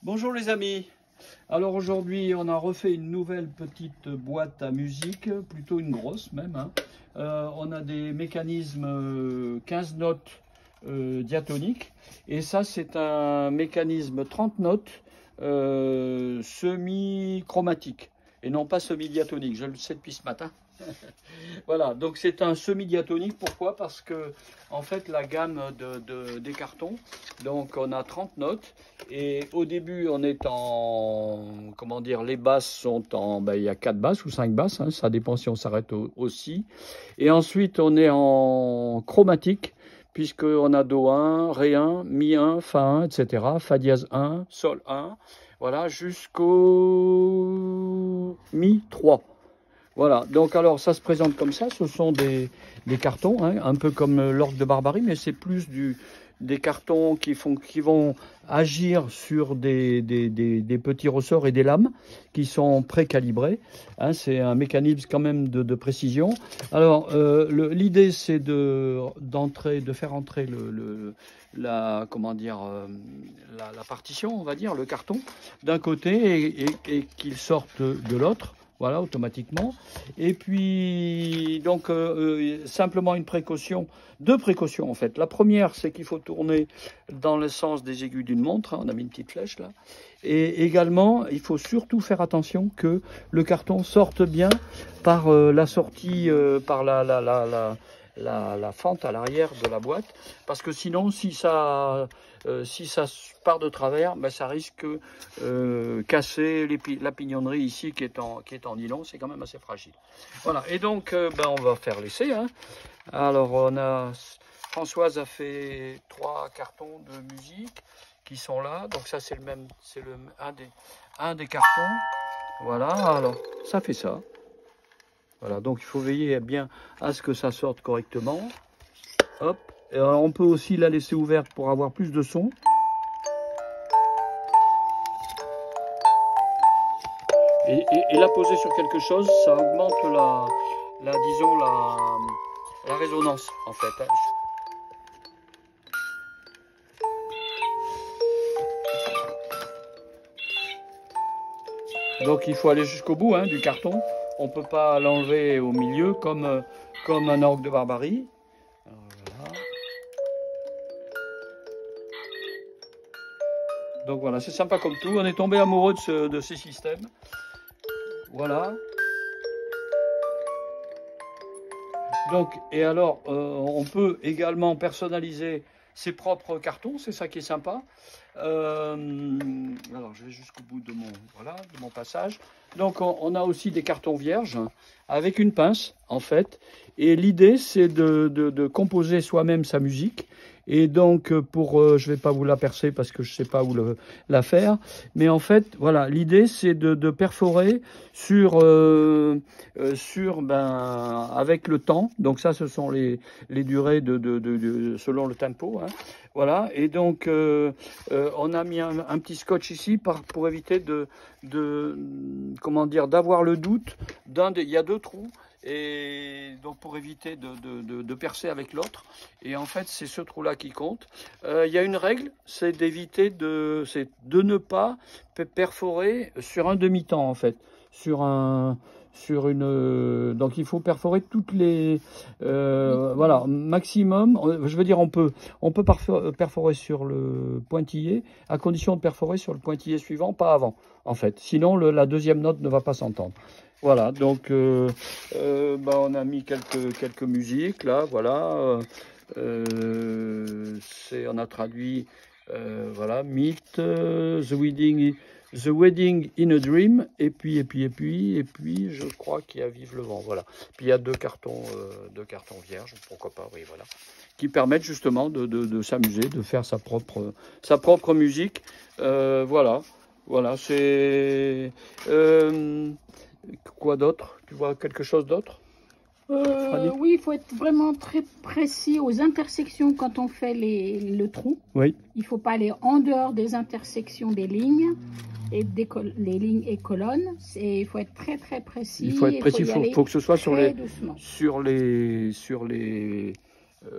Bonjour les amis. Alors aujourd'hui on a refait une nouvelle petite boîte à musique, plutôt une grosse même, hein. On a des mécanismes 15 notes diatoniques et ça c'est un mécanisme 30 notes semi-chromatique et non pas semi-diatonique, je le sais depuis ce matin. Voilà, donc c'est un semi-diatonique. Pourquoi? Parce que en fait la gamme des cartons, donc on a 30 notes et au début on est en, comment dire, les basses sont en, il y a 4 basses ou 5 basses, hein, ça dépend si on s'arrête aussi. Et ensuite on est en chromatique puisqu'on a Do 1, Ré 1, Mi 1, Fa 1, etc. Fa dièse 1, Sol 1, voilà, jusqu'au Mi 3. Voilà, donc alors ça se présente comme ça, ce sont des cartons, hein, un peu comme l'orgue de Barbarie, mais c'est plus des cartons qui vont agir sur des petits ressorts et des lames qui sont précalibrés, hein, c'est un mécanisme quand même de précision. Alors l'idée c'est de faire entrer la partition, on va dire, le carton d'un côté et qu'il sorte de l'autre. Voilà, automatiquement. Et puis, donc, simplement deux précautions en fait. La première, c'est qu'il faut tourner dans le sens des aiguilles d'une montre. Hein, on a mis une petite flèche là. Et également, il faut surtout faire attention que le carton sorte bien par la sortie, par la fente à l'arrière de la boîte, parce que sinon si ça part de travers, ça risque casser la pignonnerie ici qui est en nylon, c'est quand même assez fragile. Voilà, et donc on va faire l'essai, hein. Alors Françoise a fait 3 cartons de musique qui sont là, donc ça c'est un des cartons. Voilà, alors ça fait ça. Voilà, donc il faut veiller bien à ce que ça sorte correctement. Hop. Et alors on peut aussi la laisser ouverte pour avoir plus de son. Et la poser sur quelque chose, ça augmente disons la résonance en fait. Donc il faut aller jusqu'au bout, hein, du carton. On ne peut pas l'enlever au milieu comme un orgue de Barbarie. Alors, voilà. Donc voilà, c'est sympa comme tout. On est tombé amoureux de ces systèmes. Voilà. Donc, et alors, on peut également personnaliser ses propres cartons, c'est ça qui est sympa. Alors, je vais jusqu'au bout de mon passage. Donc, on a aussi des cartons vierges avec une pince, en fait. Et l'idée, c'est de composer soi-même sa musique. Et donc, je vais pas vous la percer parce que je sais pas où la faire. Mais en fait, voilà, l'idée, c'est de perforer avec le temps. Donc ça, ce sont les durées selon le tempo, hein. Voilà. Et donc, on a mis un petit scotch ici pour éviter d'avoir le doute il y a 2 trous. Et donc pour éviter de percer avec l'autre, et en fait c'est ce trou là qui compte. Il y a une règle, c'est de ne pas perforer sur un demi-temps en fait, donc il faut perforer toutes les voilà, maximum, je veux dire on peut perforer sur le pointillé à condition de perforer sur le pointillé suivant, pas avant en fait, sinon la deuxième note ne va pas s'entendre. Voilà, donc on a mis quelques musiques là, voilà. On a traduit voilà, Meet the Wedding in a Dream, et puis je crois qu'il y a Vive le vent, voilà. Puis il y a 2 cartons vierges, pourquoi pas, oui, voilà, qui permettent justement de s'amuser, de faire sa propre musique. Voilà, c'est quoi d'autre? Tu vois quelque chose d'autre? Oui, il faut être vraiment très précis aux intersections quand on fait le trou. Oui. Il ne faut pas aller en dehors des intersections des lignes et les lignes et colonnes. Il faut être très précis. Il faut être précis. Il faut que ce soit sur les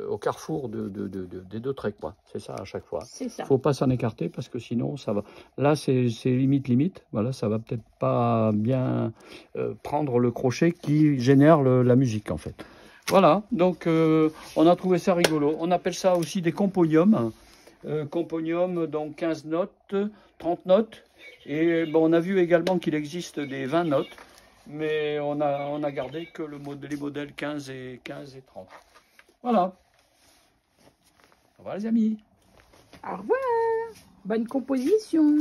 au carrefour des deux traits, quoi. C'est ça à chaque fois. C'est ça. Faut pas s'en écarter parce que sinon ça va. Là c'est limite. Voilà, ça va peut-être pas bien prendre le crochet qui génère la musique en fait. Voilà, donc on a trouvé ça rigolo. On appelle ça aussi des componiums. Componium, donc 15 notes, 30 notes. Et bon, on a vu également qu'il existe des 20 notes. Mais on a gardé que les modèles 15 et 30. Voilà. Au revoir les amis. Au revoir. Bonne composition.